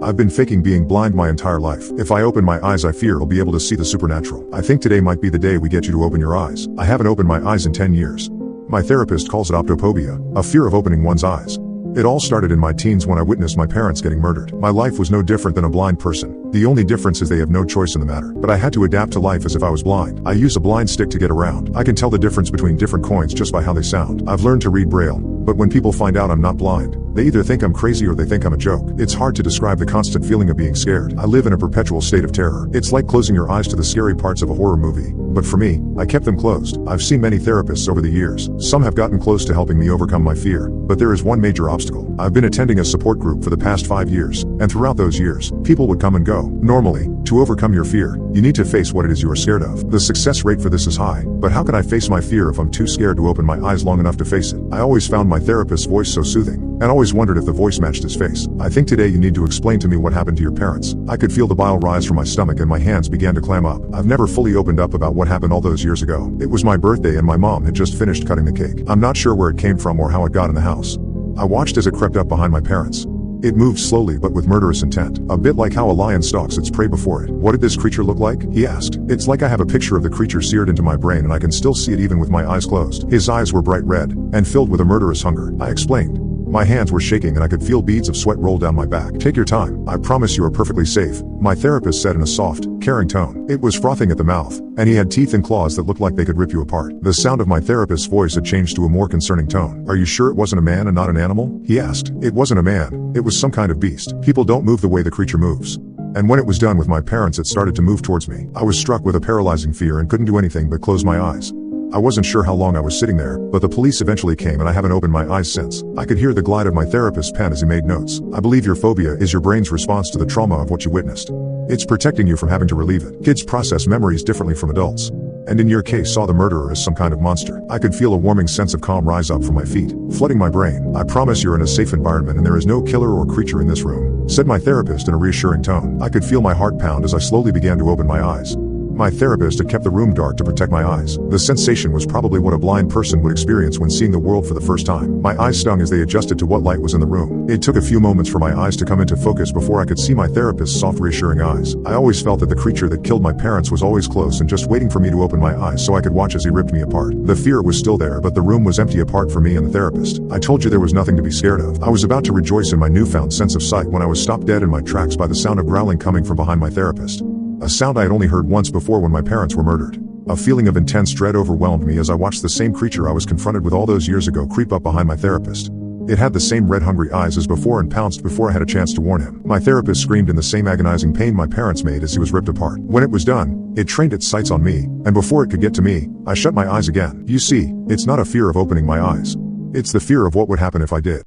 I've been faking being blind my entire life. If I open my eyes I fear I'll be able to see the supernatural. I think today might be the day we get you to open your eyes. I haven't opened my eyes in 10 years. My therapist calls it optophobia, a fear of opening one's eyes. It all started in my teens when I witnessed my parents getting murdered. My life was no different than a blind person. The only difference is they have no choice in the matter. But I had to adapt to life as if I was blind. I use a blind stick to get around. I can tell the difference between different coins just by how they sound. I've learned to read Braille, but when people find out I'm not blind, they either think I'm crazy or they think I'm a joke. It's hard to describe the constant feeling of being scared. I live in a perpetual state of terror. It's like closing your eyes to the scary parts of a horror movie. But for me, I kept them closed. I've seen many therapists over the years. Some have gotten close to helping me overcome my fear. But there is one major obstacle. I've been attending a support group for the past 5 years, and throughout those years, people would come and go. Normally, to overcome your fear, you need to face what it is you are scared of. The success rate for this is high. But how can I face my fear if I'm too scared to open my eyes long enough to face it? I always found my therapist's voice so soothing, and always wondered if the voice matched his face. I think today you need to explain to me what happened to your parents. I could feel the bile rise from my stomach and my hands began to clam up. I've never fully opened up about what happened all those years ago. It was my birthday and my mom had just finished cutting the cake. I'm not sure where it came from or how it got in the house. I watched as it crept up behind my parents. It moved slowly but with murderous intent, a bit like how a lion stalks its prey before it. What did this creature look like? He asked. It's like I have a picture of the creature seared into my brain and I can still see it even with my eyes closed. His eyes were bright red, and filled with a murderous hunger. I explained. My hands were shaking and I could feel beads of sweat roll down my back. Take your time. I promise you are perfectly safe, my therapist said in a soft, caring tone. It was frothing at the mouth, and he had teeth and claws that looked like they could rip you apart. The sound of my therapist's voice had changed to a more concerning tone. Are you sure it wasn't a man and not an animal? He asked. It wasn't a man. It was some kind of beast. People don't move the way the creature moves. And when it was done with my parents it started to move towards me. I was struck with a paralyzing fear and couldn't do anything but close my eyes. I wasn't sure how long I was sitting there, but the police eventually came and I haven't opened my eyes since. I could hear the glide of my therapist's pen as he made notes. I believe your phobia is your brain's response to the trauma of what you witnessed. It's protecting you from having to relive it. Kids process memories differently from adults. And in your case saw the murderer as some kind of monster. I could feel a warming sense of calm rise up from my feet, flooding my brain. I promise you're in a safe environment and there is no killer or creature in this room, said my therapist in a reassuring tone. I could feel my heart pound as I slowly began to open my eyes. My therapist had kept the room dark to protect my eyes. The sensation was probably what a blind person would experience when seeing the world for the first time. My eyes stung as they adjusted to what light was in the room. It took a few moments for my eyes to come into focus before I could see my therapist's soft, reassuring eyes. I always felt that the creature that killed my parents was always close and just waiting for me to open my eyes so I could watch as he ripped me apart. The fear was still there, but the room was empty apart from me and the therapist. I told you there was nothing to be scared of. I was about to rejoice in my newfound sense of sight when I was stopped dead in my tracks by the sound of growling coming from behind my therapist. A sound I had only heard once before when my parents were murdered. A feeling of intense dread overwhelmed me as I watched the same creature I was confronted with all those years ago creep up behind my therapist. It had the same red hungry eyes as before and pounced before I had a chance to warn him. My therapist screamed in the same agonizing pain my parents made as he was ripped apart. When it was done, it trained its sights on me, and before it could get to me, I shut my eyes again. You see, it's not a fear of opening my eyes. It's the fear of what would happen if I did.